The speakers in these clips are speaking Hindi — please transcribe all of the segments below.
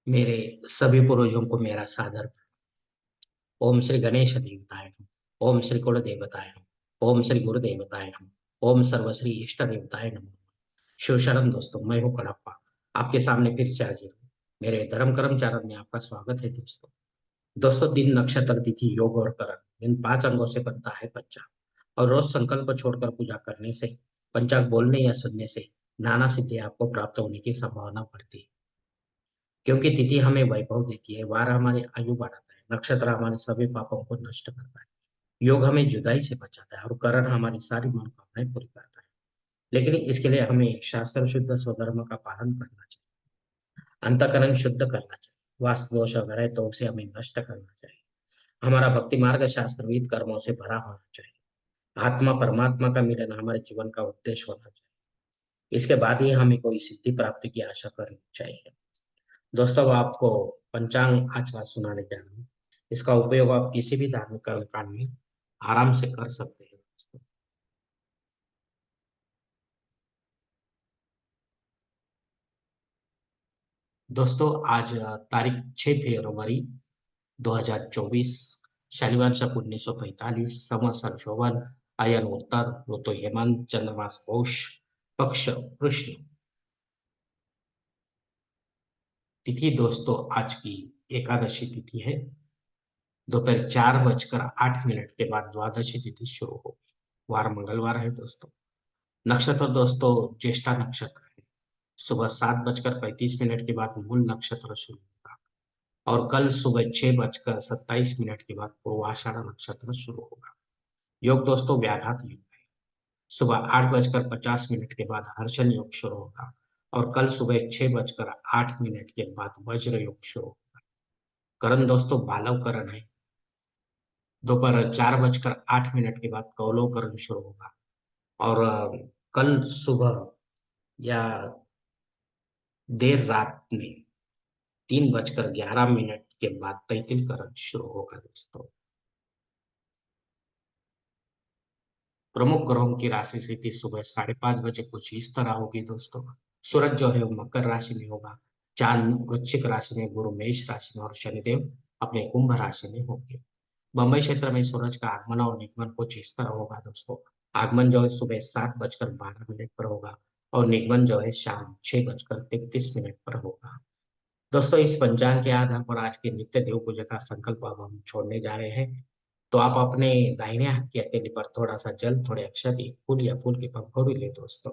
मेरे सभी पूर्वजों को मेरा सादर ओम श्री गणेश देवताय नमः। ओम श्री कुल देवताय नमः। ओम श्री गुरु देवताय नमः। ओम सर्वश्री इष्ट देवताय नमः। शिव शरण दोस्तों, मैं हूँ कड़प्पा, आपके सामने फिर से हाजिर हूँ। मेरे धर्म कर्म चारण में आपका स्वागत है दोस्तों। दोस्तों, दिन नक्षत्र तिथि योग और करण इन 5 अंगों से बनता है पंचांग। और रोज संकल्प छोड़कर पूजा करने से, पंचांग बोलने या सुनने से नाना सिद्धि आपको प्राप्त होने की संभावना बढ़ती है। क्योंकि तिथि हमें वैभव देती है, वार हमारी आयु बढ़ाता है, नक्षत्र हमारे सभी पापों को नष्ट करता है, योग हमें जुदाई से बचाता है और करण हमारी सारी मनोकामनाएं पूरी करता है। लेकिन इसके लिए हमें शास्त्र शुद्ध स्वधर्म का पालन करना चाहिए, अंतःकरण शुद्ध करना चाहिए, वास्तु दोष अगर है तो उसे हमें नष्ट करना चाहिए। हमारा भक्ति मार्ग शास्त्रविद कर्मों से भरा होना चाहिए। आत्मा परमात्मा का मिलन हमारे जीवन का उद्देश्य होना चाहिए। इसके बाद ही हमें कोई सिद्धि प्राप्ति की आशा करनी चाहिए। दोस्तों, अब आपको पंचांग आज का सुनाने जा रहा हूँ। इसका उपयोग आप किसी भी धार्मिक कर्मकांड में आराम से कर सकते हैं दोस्तों। आज तारीख 6 फरवरी 2024, शनिवार शक 1945, समय संशोधन अयन उत्तर ऋतु हेमंत, चंद्रमास पौष, पक्ष कृष्ण। तिथि दोस्तों आज की एकादशी तिथि है। दोपहर 4:08 के बाद द्वादशी तिथि शुरू होगी। वार मंगलवार है दोस्तों। नक्षत्र दोस्तों ज्येष्ठा नक्षत्र है। सुबह 7:35 के बाद मूल नक्षत्र शुरू होगा और कल सुबह 6:27 के बाद पूर्वाषाढ़ नक्षत्र शुरू होगा। योग दोस्तों व्याघात योग है। सुबह 8:50 के बाद हर्षण योग शुरू होगा और कल सुबह 6:08 के बाद वज्र योग शुरू होगा। करण दोस्तों बालव करण है। दोपहर 4:08 के बाद कौलव करण शुरू होगा और कल सुबह या देर रात में 3:11 के बाद तैतिल करण शुरू होगा दोस्तों। प्रमुख ग्रहों की राशि स्थिति सुबह 5:30 कुछ इस तरह होगी दोस्तों। सूरज जो है वो मकर राशि में होगा, चांद वृश्चिक राशि में, गुरु मेष राशि में और शनिदेव अपने कुंभ राशि में होंगे। बम्बई क्षेत्र में सूरज का आगमन और निगमन कुछ इस तरह होगा दोस्तों। आगमन जो है सुबह 7:12 पर होगा और निगमन जो है शाम 6:33 पर होगा। दोस्तों, इस पंचांग के आधार पर आज के नित्य देव पूजा का संकल्प अब हम छोड़ने जा रहे हैं। तो आप अपने दाहिने हाथ की हथेली पर थोड़ा सा जल, थोड़े अक्षत, एक फूल या फूल के पंखुड़ी ले दोस्तों।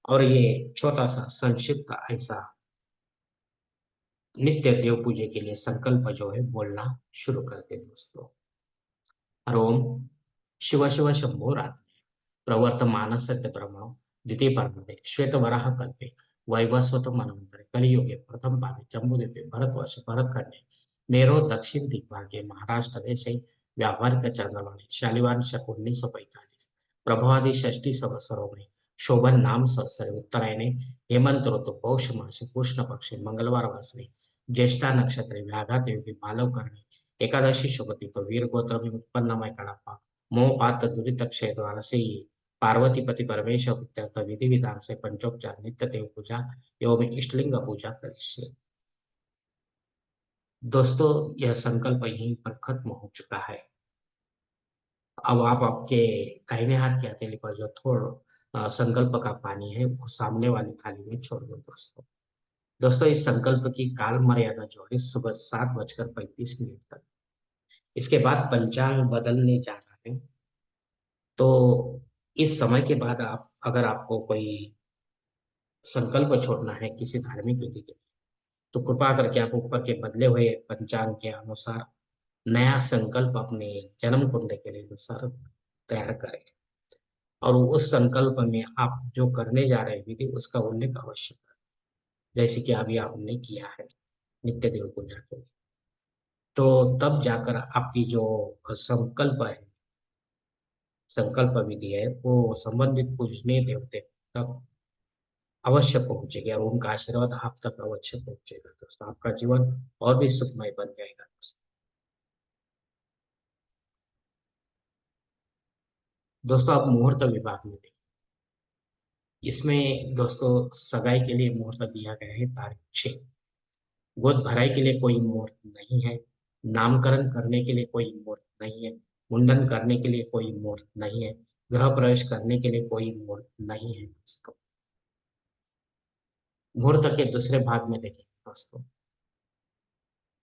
और ये छोटा सा संक्षिप्त ऐसा नित्य देव पूजा के लिए संकल्प जो है बोलना शुरू कर दे दोस्तों। हरोम शिव शिव शंभोरात्मे प्रवर्तमान सत्य ब्रह्मणो द्वितीय परमते श्वेत वराह कल्पे वैवस्वत मनवंतरे कलियुगे प्रथम पादे जम्बूद्वीपे भरतवर्ष भरतखंडे मेरो दक्षिण दिग्भागे महाराष्ट्र देशे व्यावहारिक चंद्रवाणी शालिवान शक 1945 प्रभवादि षष्ठी संवत्सरों में शोभन नाम संवत्सरे उत्तरायणे हेमंत ऋतु पौष मासे कृष्ण पक्षे मंगलवार वासरे ज्येष्ठा नक्षत्रे व्याघात योगी बालव करणे एकादशी शुभ तिथि वीर गोत्र में उत्पन्न कड़प्पा मोह पात दुरित क्षय द्वारा से ही पार्वती पति परमेश्वर इत्यर्थ विधि विधान से पंचोपचार नित्य देव पूजा एवं इष्टलिंग पूजा करिष्ये। दोस्तों, यह संकल्प यहीं पर खत्म हो चुका है। अब आप आपके दाहिने हाथ की हथेली पर जो संकल्प का पानी है वो सामने वाली थाली में छोड़ दो दोस्तों। दोस्तों, इस संकल्प की काल मर्यादा जो है सुबह 7:35 तक। इसके बाद पंचांग बदलने जा रहा है। तो इस समय के बाद आप अगर आपको कोई संकल्प छोड़ना है किसी धार्मिक विधि के लिए, तो कृपा करके आप ऊपर के बदले हुए पंचांग के अनुसार नया संकल्प अपने जन्म कुंडली के लिए अनुसार तैयार करें। और उस संकल्प में आप जो करने जा रहे हैं विधि उसका उल्लेख अवश्य करें, जैसे कि अभी आपने किया है नित्य देव पूजा के लिए। तो तब जाकर आपकी जो संकल्प है, संकल्प विधि है, वो संबंधित पूजनीय देवते तक अवश्य पहुंचेगी और उनका आशीर्वाद आप तक अवश्य पहुंचेगा दोस्तों। आपका जीवन और भी सुखमय बन जाएगा दोस्तों। दोस्तों, आप मुहूर्त विभाग में देखिए। इसमें दोस्तों सगाई के लिए मुहूर्त दिया गया है तारीख 6। गोद भराई के लिए कोई मुहूर्त नहीं है, नामकरण करने के लिए कोई मुहूर्त नहीं है, मुंडन करने के लिए कोई मुहूर्त नहीं है, गृह प्रवेश करने के लिए कोई मुहूर्त नहीं है दोस्तों। मुहूर्त के दूसरे भाग में देखें दोस्तों,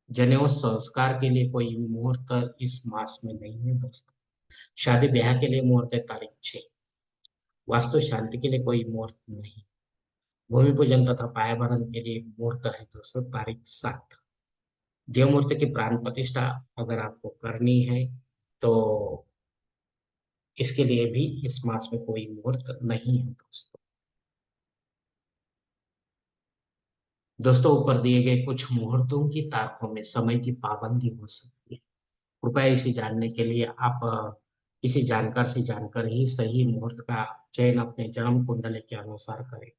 जनेऊ संस्कार के लिए कोई मुहूर्त इस मास में नहीं है दोस्तों। शादी ब्याह के लिए मुहूर्त है तारीख 6। वास्तु शांति के लिए कोई मुहूर्त नहीं। भूमि पूजन तथा पायाभरण के लिए मुहूर्त है दोस्तों तारीख 7। देव मूर्ति की प्राण प्रतिष्ठा अगर आपको करनी है तो इसके लिए भी इस मास में कोई मुहूर्त नहीं है दोस्तों। दोस्तों ऊपर दिए गए कुछ मुहूर्तों की तारीखों में समय की पाबंदी हो सकती है। कृपया इसे जानने के लिए आप किसी जानकार से जानकर ही सही मुहूर्त का चयन अपने जन्म कुंडली के अनुसार करें,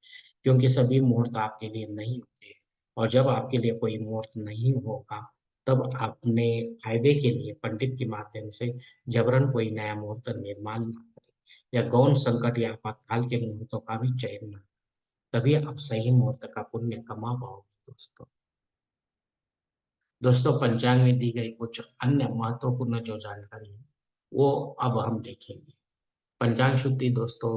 क्योंकि सभी मुहूर्त आपके लिए नहीं होते। और जब आपके लिए कोई मुहूर्त नहीं होगा, तब अपने फायदे के लिए पंडित के माध्यम से जबरन कोई नया मुहूर्त निर्माण न करें, या गौण संकट या आपातकाल के मुहूर्तों का भी चयन न। तभी आप सही मुहूर्त का पुण्य कमा पाओगे दोस्तों। दोस्तों पंचांग में दी गई कुछ अन्य महत्वपूर्ण जो जानकारी है वो अब हम देखेंगे। पंचांग शुद्धि दोस्तों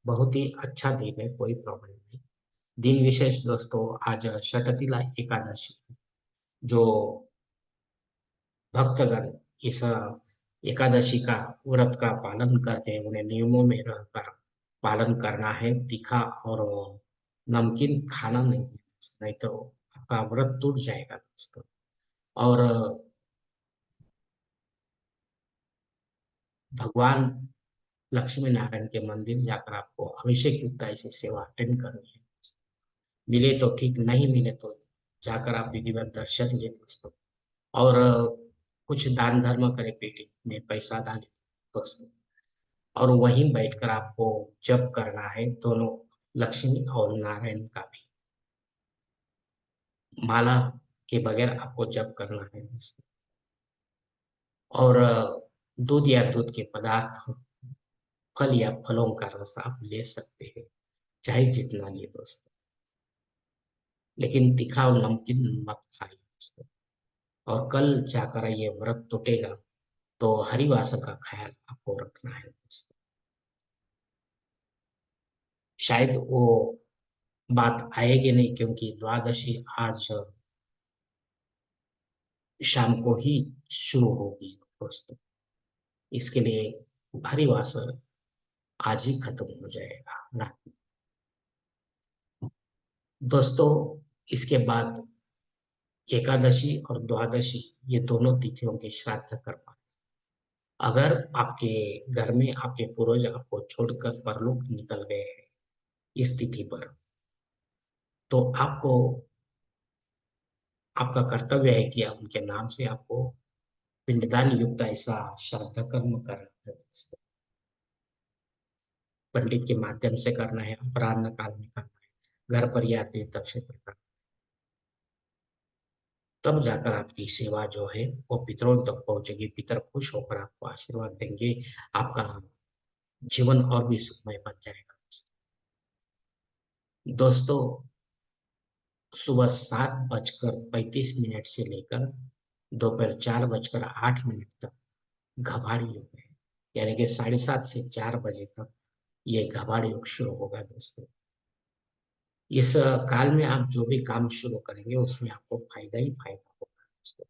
बहुत ही अच्छा दिन है, कोई प्रॉब्लम नहीं। दिन विशेष दोस्तों आज षटतिला एकादशी है। जो भक्तगण इस एकादशी का व्रत का पालन करते हैं, उन्हें नियमों में रहकर पालन करना है। तीखा और नमकीन खाना नहीं है, नहीं तो आपका व्रत टूट जाएगा दोस्तों। और भगवान लक्ष्मी नारायण के मंदिर जाकर आपको अभिषेक युक्त ऐसी सेवा अटेंड करनी है। मिले तो ठीक, नहीं मिले तो जाकर आप विधिवत दर्शन ले दोस्तों। और कुछ दान धर्म करें, पेटी में पैसा दान दोस्तों। और वहीं बैठकर आपको जप करना है, दोनों लक्ष्मी और नारायण का भी। माला के बगैर आपको जप करना है दोस्तों। और दूध या दूध के पदार्थ, फल या फलों का रस आप ले सकते हैं, चाहे जितना लिए दोस्तों। लेकिन तीखा और नमकीन मत खाइए दोस्तों। और कल जाकर ये व्रत टूटेगा तो हरिवासर का ख्याल आपको रखना है दोस्तों। शायद वो बात आएगी नहीं, क्योंकि द्वादशी आज शाम को ही शुरू होगी दोस्तों। इसके लिए हरिवासर आज ही खत्म हो जाएगा रात में। दोस्तों इसके बाद एकादशी और द्वादशी ये दोनों तिथियों के श्राद्ध कर पाते। अगर आपके घर में आपके पूर्वज आपको छोड़कर परलोक निकल गए हैं इस तिथि पर, तो आपको आपका कर्तव्य है कि आप उनके नाम से आपको पिंडदान युक्त ऐसा श्राद्ध कर्म करना है दोस्तों। पंडित के माध्यम से करना है, अपराह्न काल में करना है, घर पर या तीर्थ क्षेत्र पर। तब जाकर आपकी सेवा जो है वो पितरों तक पहुंचेगी। पितर खुश होकर आपको आशीर्वाद देंगे, आपका जीवन और भी सुखमय बन जाएगा दोस्तों। सुबह 7:35 से लेकर दोपहर 4:08 तक घबाड़ी योग है, यानी कि 7:30 से 4 बजे तक ये घबाड़ी योग शुरू होगा दोस्तों। इस काल में आप जो भी काम शुरू करेंगे उसमें आपको फायदा ही फायदा होगा दोस्तों।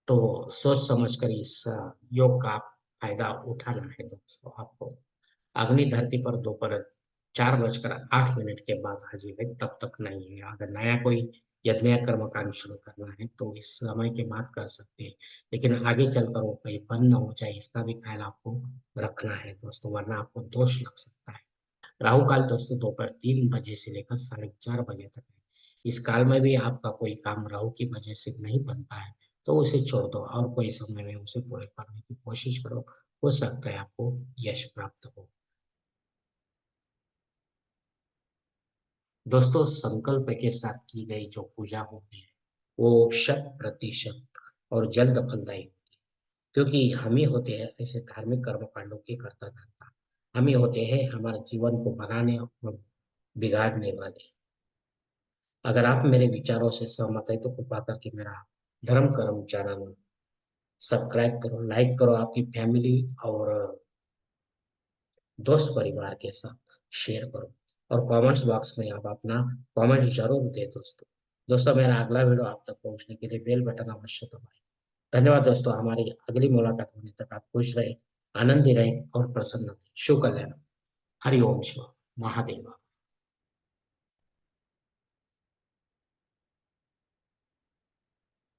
तो सोच समझ कर इस योग का फायदा उठाना है दोस्तों आपको। अग्नि धरती पर दोपहर 4:08 के बाद हाजिर है, तब तक नहीं है। अगर नया कोई यज्ञ कर्म कांड शुरू करना है तो इस समय के बाद कर सकते हैं, लेकिन आगे चलकर वो कहीं बंद न हो जाए इसका भी ख्याल आपको रखना है दोस्तों, वरना आपको दोष लग सकता है। राहु काल दोस्तों दोपहर 3 बजे से लेकर 4:30 बजे तक है। इस काल में भी आपका कोई काम राहु की वजह से नहीं बनता है तो उसे छोड़ दो और कोई समय में उसे पूरे करने की कोशिश करो। हो सकता है आपको यश प्राप्त हो। दोस्तों संकल्प के साथ की गई जो पूजा होती है वो 100% और जल्द फलदायी होती है, क्योंकि हम ही होते हैं ऐसे धार्मिक कर्म कांडों के करता धर्ता। हम ही होते हैं हमारे जीवन को बनाने और बिगाड़ने वाले। अगर आप मेरे विचारों से सहमत है तो कृपा करके मेरा धर्म कर्म चैनल सब्सक्राइब करो, लाइक करो, आपकी फैमिली और दोस्त परिवार के साथ शेयर करो और कमेंट्स बॉक्स में आप अपना कमेंट जरूर दे दोस्तों। दोस्तों मेरा अगला वीडियो आप तक पहुंचने के लिए बेल बटन अवश्य दबाएं। धन्यवाद दोस्तों, हमारी अगली मुलाकात होने तक आप खुश रहे, आनंदी रहे और प्रसन्न रहे। शुभ कल्याण। हरि ओम शिव महादेव।